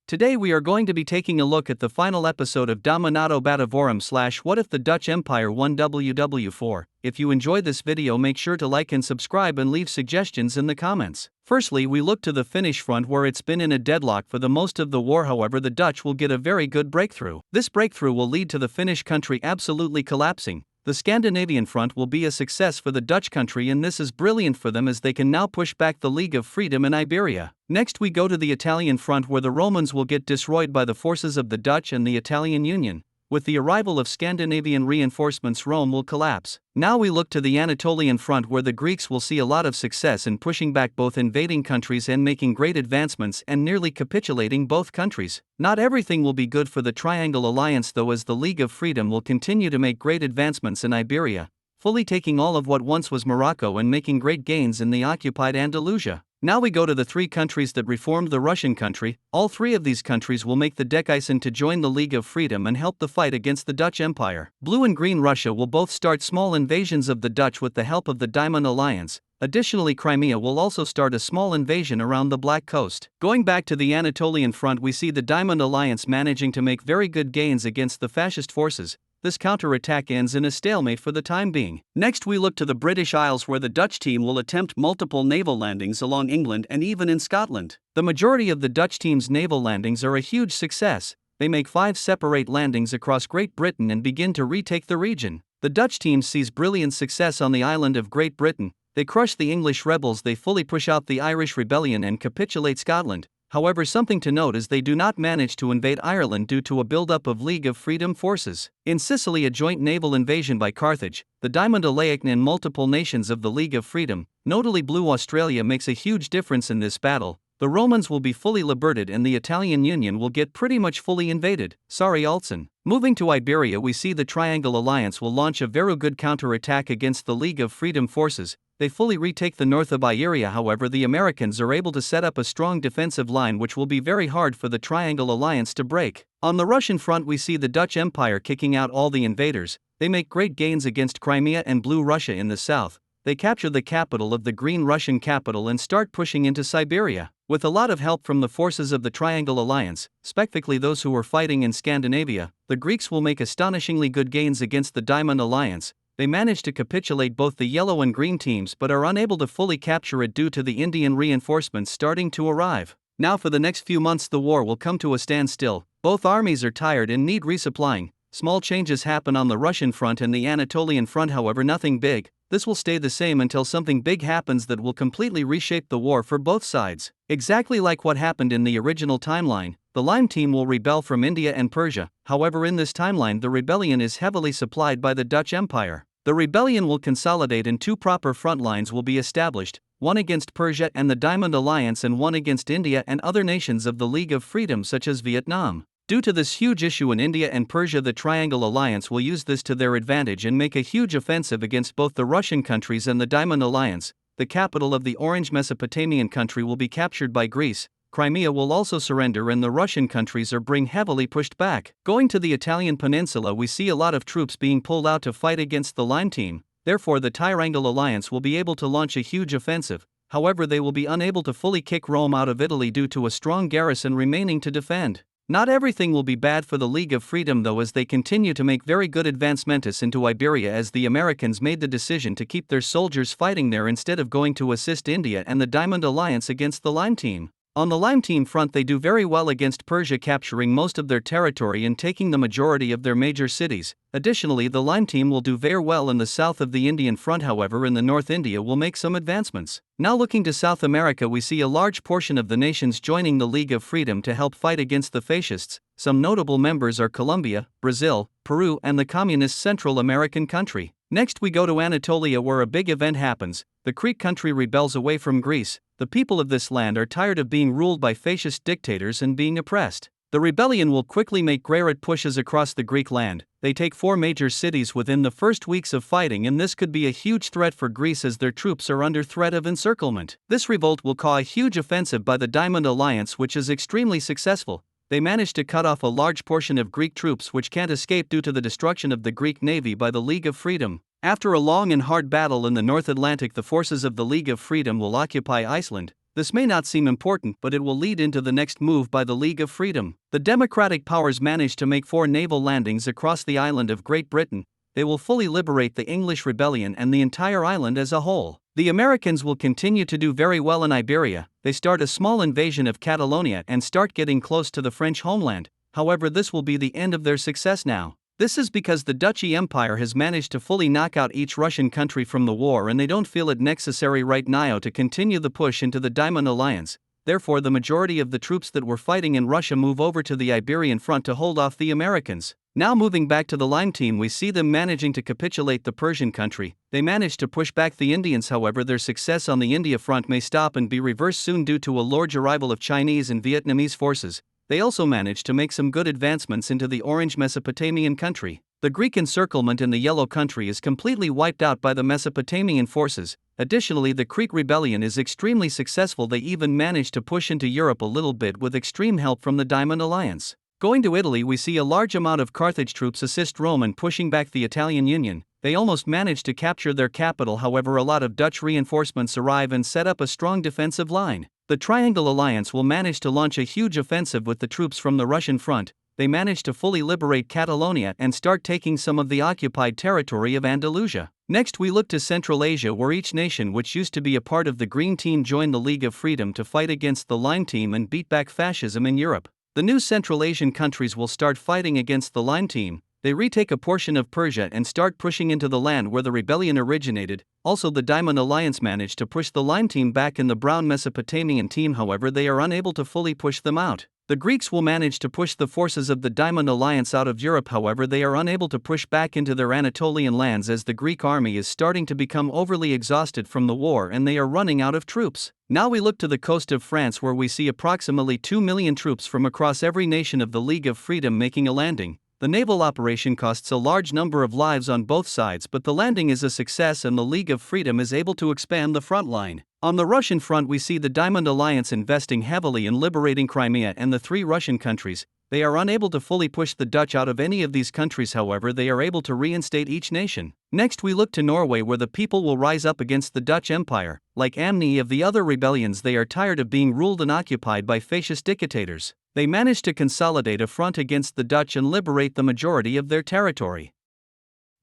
Today we are going to be taking a look at the final episode of Dominato Batavorum / What If the Dutch Empire Won WW4. If you enjoyed this video, make sure to like and subscribe and leave suggestions in the comments. Firstly, we look to the Finnish front where it's been in a deadlock for the most of the war. However, the Dutch will get a very good breakthrough. This breakthrough will lead to the Finnish country absolutely collapsing. The Scandinavian front will be a success for the Dutch country, and this is brilliant for them as they can now push back the League of Freedom in Iberia. Next we go to the Italian front where the Romans will get destroyed by the forces of the Dutch and the Italian Union. With the arrival of Scandinavian reinforcements, Rome will collapse. Now we look to the Anatolian front where the Greeks will see a lot of success in pushing back both invading countries and making great advancements and nearly capitulating both countries. Not everything will be good for the Triangle Alliance though, as the League of Freedom will continue to make great advancements in Iberia, fully taking all of what once was Morocco and making great gains in the occupied Andalusia. Now we go to the three countries that reformed the Russian country. All three of these countries will make the Decison to join the League of Freedom and help the fight against the Dutch Empire. Blue and Green Russia will both start small invasions of the Dutch with the help of the Diamond Alliance. Additionally, Crimea will also start a small invasion around the Black Coast. Going back to the Anatolian front, we see the Diamond Alliance managing to make very good gains against the fascist forces. This counterattack ends in a stalemate for the time being. Next we look to the British Isles where the Dutch team will attempt multiple naval landings along England and even in Scotland. The majority of the Dutch team's naval landings are a huge success. They make 5 separate landings across Great Britain and begin to retake the region. The Dutch team sees brilliant success on the island of Great Britain. They crush the English rebels, they fully push out the Irish rebellion and capitulate Scotland. However, something to note is they do not manage to invade Ireland due to a buildup of League of Freedom forces. In Sicily, a joint naval invasion by Carthage, the Diamond Alliance and multiple nations of the League of Freedom, notably Blue Australia, makes a huge difference in this battle. The Romans will be fully liberated and the Italian Union will get pretty much fully invaded. Sorry, Altson. Moving to Iberia, we see the Triangle Alliance will launch a very good counterattack against the League of Freedom forces. They fully retake the north of Iberia. However, the Americans are able to set up a strong defensive line which will be very hard for the Triangle Alliance to break. On the Russian front, we see the Dutch Empire kicking out all the invaders. They make great gains against Crimea and Blue Russia in the south. They capture the capital of the Green Russian capital and start pushing into Siberia. With a lot of help from the forces of the Triangle Alliance, specifically those who were fighting in Scandinavia, the Greeks will make astonishingly good gains against the Diamond Alliance. They manage to capitulate both the yellow and green teams but are unable to fully capture it due to the Indian reinforcements starting to arrive. Now for the next few months the war will come to a standstill. Both armies are tired and need resupplying. Small changes happen on the Russian front and the Anatolian front, however nothing big. This will stay the same until something big happens that will completely reshape the war for both sides. Exactly like what happened in the original timeline, the Lime team will rebel from India and Persia. However, in this timeline the rebellion is heavily supplied by the Dutch Empire. The rebellion will consolidate and 2 proper front lines will be established, one against Persia and the Diamond Alliance and one against India and other nations of the League of Freedom such as Vietnam. Due to this huge issue in India and Persia, the Triangle Alliance will use this to their advantage and make a huge offensive against both the Russian countries and the Diamond Alliance. The capital of the Orange Mesopotamian country will be captured by Greece. Crimea will also surrender and the Russian countries are being heavily pushed back. Going to the Italian peninsula, we see a lot of troops being pulled out to fight against the Lime team. Therefore, the Triangle Alliance will be able to launch a huge offensive. However, they will be unable to fully kick Rome out of Italy due to a strong garrison remaining to defend. Not everything will be bad for the League of Freedom though, as they continue to make very good advancements into Iberia, as the Americans made the decision to keep their soldiers fighting there instead of going to assist India and the Diamond Alliance against the Lime team. On the Lime team front, they do very well against Persia, capturing most of their territory and taking the majority of their major cities. Additionally, the Lime team will do very well in the south of the Indian front, however in the north India will make some advancements. Now looking to South America, we see a large portion of the nations joining the League of Freedom to help fight against the fascists. Some notable members are Colombia, Brazil, Peru and the communist Central American country. Next we go to Anatolia where a big event happens. The Crete country rebels away from Greece. The people of this land are tired of being ruled by fascist dictators and being oppressed. The rebellion will quickly make great pushes across the Greek land. They take 4 major cities within the first weeks of fighting, and this could be a huge threat for Greece as their troops are under threat of encirclement. This revolt will cause a huge offensive by the Diamond Alliance which is extremely successful. They managed to cut off a large portion of Greek troops which can't escape due to the destruction of the Greek navy by the League of Freedom. After a long and hard battle in the North Atlantic, the forces of the League of Freedom will occupy Iceland. This may not seem important, but it will lead into the next move by the League of Freedom. The Democratic powers managed to make 4 naval landings across the island of Great Britain. They will fully liberate the English rebellion and the entire island as a whole. The Americans will continue to do very well in Iberia. They start a small invasion of Catalonia and start getting close to the French homeland. However, this will be the end of their success now. This is because the Dutch Empire has managed to fully knock out each Russian country from the war, and they don't feel it necessary right now to continue the push into the Diamond Alliance. Therefore, the majority of the troops that were fighting in Russia move over to the Iberian front to hold off the Americans. Now moving back to the Line team, we see them managing to capitulate the Persian country. They managed to push back the Indians, however their success on the India front may stop and be reversed soon due to a large arrival of Chinese and Vietnamese forces. They also managed to make some good advancements into the Orange Mesopotamian country. The Greek encirclement in the Yellow country is completely wiped out by the Mesopotamian forces. Additionally, the Creek rebellion is extremely successful. They even managed to push into Europe a little bit with extreme help from the Diamond Alliance. Going to Italy, we see a large amount of Carthage troops assist Rome in pushing back the Italian Union. They almost managed to capture their capital, however a lot of Dutch reinforcements arrive and set up a strong defensive line. The Triangle Alliance will manage to launch a huge offensive with the troops from the Russian front. They manage to fully liberate Catalonia and start taking some of the occupied territory of Andalusia. Next we look to Central Asia, where each nation which used to be a part of the Green Team joined the League of Freedom to fight against the Line Team and beat back fascism in Europe. The new Central Asian countries will start fighting against the Line Team. They retake a portion of Persia and start pushing into the land where the rebellion originated. Also, the Diamond Alliance managed to push the Line Team back in the brown Mesopotamian team, however they are unable to fully push them out. The Greeks will manage to push the forces of the Diamond Alliance out of Europe, however they are unable to push back into their Anatolian lands as the Greek army is starting to become overly exhausted from the war and they are running out of troops. Now we look to the coast of France, where we see approximately 2 million troops from across every nation of the League of Freedom making a landing. The naval operation costs a large number of lives on both sides, but the landing is a success and the League of Freedom is able to expand the front line. On the Russian front, we see the Diamond Alliance investing heavily in liberating Crimea and the 3 Russian countries. They are unable to fully push the Dutch out of any of these countries, however they are able to reinstate each nation. Next we look to Norway, where the people will rise up against the Dutch Empire. Like many of the other rebellions, they are tired of being ruled and occupied by fascist dictators. They managed to consolidate a front against the Dutch and liberate the majority of their territory.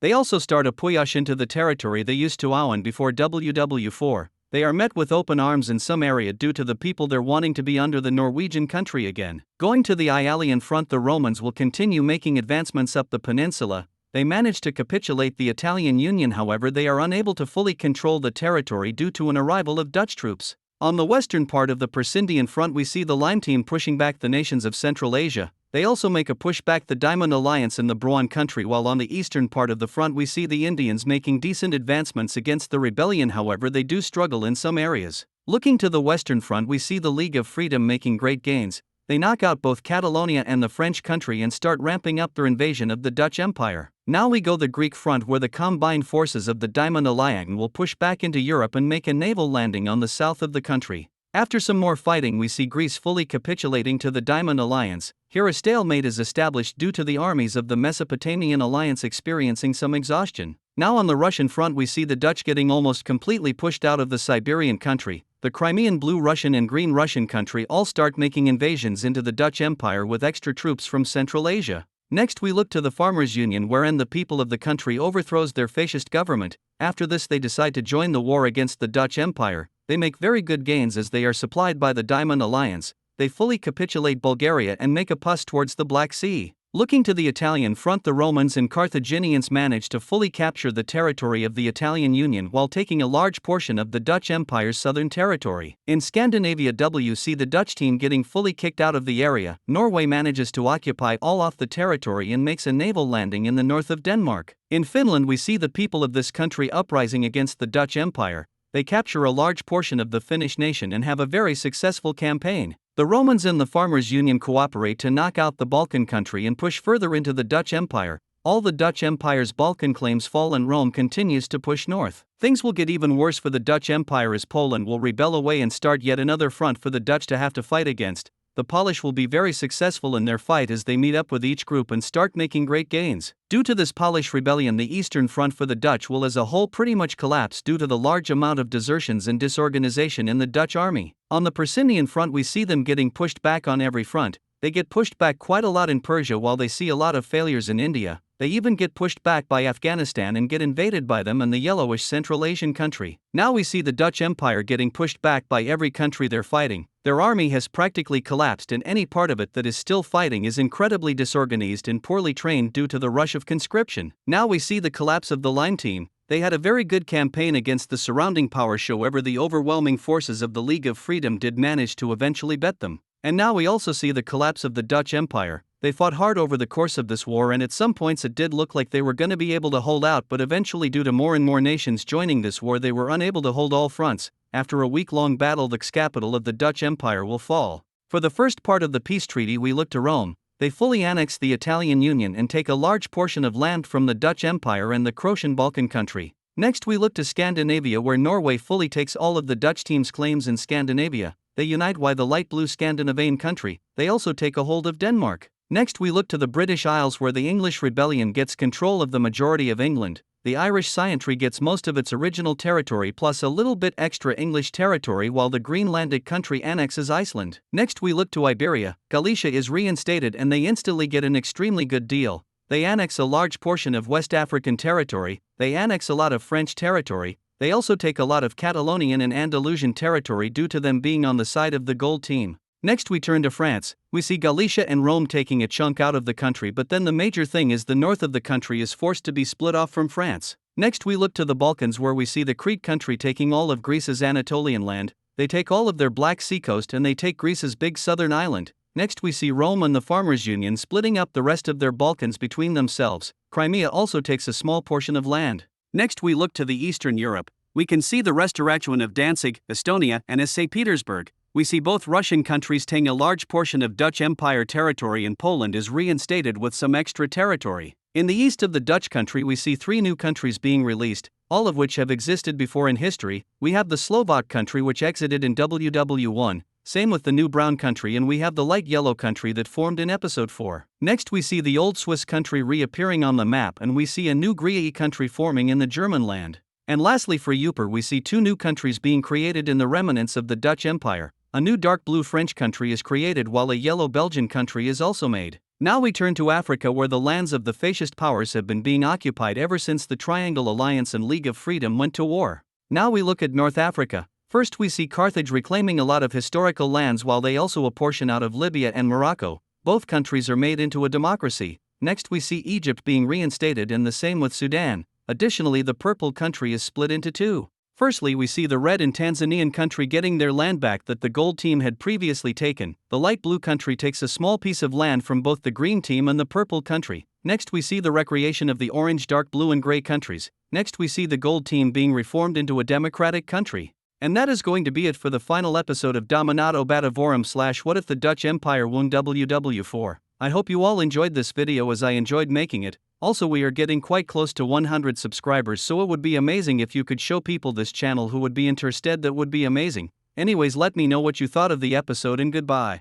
They also start a push into the territory they used to own before WW4. They are met with open arms in some area due to the people there wanting to be under the Norwegian country again. Going to the Ialian front, the Romans will continue making advancements up the peninsula. They manage to capitulate the Italian Union, however they are unable to fully control the territory due to an arrival of Dutch troops. On the western part of the Persindian front, we see the Line team pushing back the nations of Central Asia. They also make a push back the Diamond Alliance in the Broan country, while on the eastern part of the front we see the Indians making decent advancements against the rebellion, however they do struggle in some areas. Looking to the western front, we see the League of Freedom making great gains. They knock out both Catalonia and the French country and start ramping up their invasion of the Dutch Empire. Now we go the Greek front, where the combined forces of the Diamond Alliance will push back into Europe and make a naval landing on the south of the country. After some more fighting, we see Greece fully capitulating to the Diamond Alliance. Here a stalemate is established due to the armies of the Mesopotamian Alliance experiencing some exhaustion. Now on the Russian front, we see the Dutch getting almost completely pushed out of the Siberian country. The Crimean Blue Russian and Green Russian country all start making invasions into the Dutch Empire with extra troops from Central Asia. Next we look to the Farmers' Union, wherein the people of the country overthrows their fascist government. After this they decide to join the war against the Dutch Empire. They make very good gains as they are supplied by the Diamond Alliance. They fully capitulate Bulgaria and make a push towards the Black Sea. Looking to the Italian front, the Romans and Carthaginians manage to fully capture the territory of the Italian Union while taking a large portion of the Dutch Empire's southern territory. In Scandinavia, we see the Dutch team getting fully kicked out of the area. Norway manages to occupy all of the territory and makes a naval landing in the north of Denmark. In Finland, we see the people of this country uprising against the Dutch Empire. They capture a large portion of the Finnish nation and have a very successful campaign. The Romans and the Farmers' Union cooperate to knock out the Balkan country and push further into the Dutch Empire. All the Dutch Empire's Balkan claims fall and Rome continues to push north. Things will get even worse for the Dutch Empire as Poland will rebel away and start yet another front for the Dutch to have to fight against. the Polish will be very successful in their fight as they meet up with each group and start making great gains. Due to this Polish rebellion, the Eastern Front for the Dutch will as a whole pretty much collapse due to the large amount of desertions and disorganization in the Dutch army. On the Persinian front, we see them getting pushed back on every front. They get pushed back quite a lot in Persia while they see a lot of failures in India. They even get pushed back by Afghanistan and get invaded by them and the yellowish Central Asian country. Now we see the Dutch Empire getting pushed back by every country they're fighting. Their army has practically collapsed, and any part of it that is still fighting is incredibly disorganized and poorly trained due to the rush of conscription. Now we see the collapse of the Line team. They had a very good campaign against the surrounding powers, however the overwhelming forces of the League of Freedom did manage to eventually beat them. And now we also see the collapse of the Dutch Empire. They fought hard over the course of this war, and at some points it did look like they were going to be able to hold out, but eventually due to more and more nations joining this war, they were unable to hold all fronts. After a week-long battle, the capital of the Dutch Empire will fall. For the first part of the peace treaty, we look to Rome. They fully annex the Italian Union and take a large portion of land from the Dutch Empire and the Croatian Balkan country. Next we look to Scandinavia, where Norway fully takes all of the Dutch team's claims in Scandinavia. They unite with the light blue Scandinavian country. They also take a hold of Denmark. Next we look to the British Isles, where the English rebellion gets control of the majority of England. The Irish Scientry gets most of its original territory plus a little bit extra English territory, while the Greenlandic country annexes Iceland. Next we look to Iberia. Galicia is reinstated and they instantly get an extremely good deal. They annex a large portion of West African territory. They annex a lot of French territory. They also take a lot of Catalonian and Andalusian territory due to them being on the side of the gold team. Next we turn to France. We see Galicia and Rome taking a chunk out of the country, but then the major thing is the north of the country is forced to be split off from France. Next we look to the Balkans, where we see the Crete country taking all of Greece's Anatolian land. They take all of their Black Sea coast and they take Greece's big southern island. Next we see Rome and the Farmers' Union splitting up the rest of their Balkans between themselves. Crimea also takes a small portion of land. Next we look to the Eastern Europe. We can see the restoration of Danzig, Estonia, and St. Petersburg. We see both Russian countries taking a large portion of Dutch Empire territory, and Poland is reinstated with some extra territory. In the east of the Dutch country we see 3 new countries being released, all of which have existed before in history. We have the Slovak country, which exited in WW1, same with the new brown country, and we have the light yellow country that formed in episode 4. Next we see the old Swiss country reappearing on the map, and we see a new Grie country forming in the German land. And lastly for Ypres we see 2 new countries being created in the remnants of the Dutch Empire. A new dark blue French country is created while a yellow Belgian country is also made. Now we turn to Africa, where the lands of the fascist powers have been being occupied ever since the Triangle Alliance and League of Freedom went to war. Now we look at North Africa. First we see Carthage reclaiming a lot of historical lands, while they also a portion out of Libya and Morocco. Both countries are made into a democracy. Next we see Egypt being reinstated, and the same with Sudan. Additionally, the purple country is split into 2. Firstly, we see the red and Tanzanian country getting their land back that the gold team had previously taken. The light blue country takes a small piece of land from both the green team and the purple country. Next we see the recreation of the orange, dark blue and gray countries. Next we see the gold team being reformed into a democratic country. And that is going to be it for the final episode of Dominato Batavorum / What If the Dutch Empire Won WW4. I hope you all enjoyed this video as I enjoyed making it. Also, we are getting quite close to 100 subscribers, so it would be amazing if you could show people this channel who would be interested. That would be amazing. Anyways, let me know what you thought of the episode, and goodbye.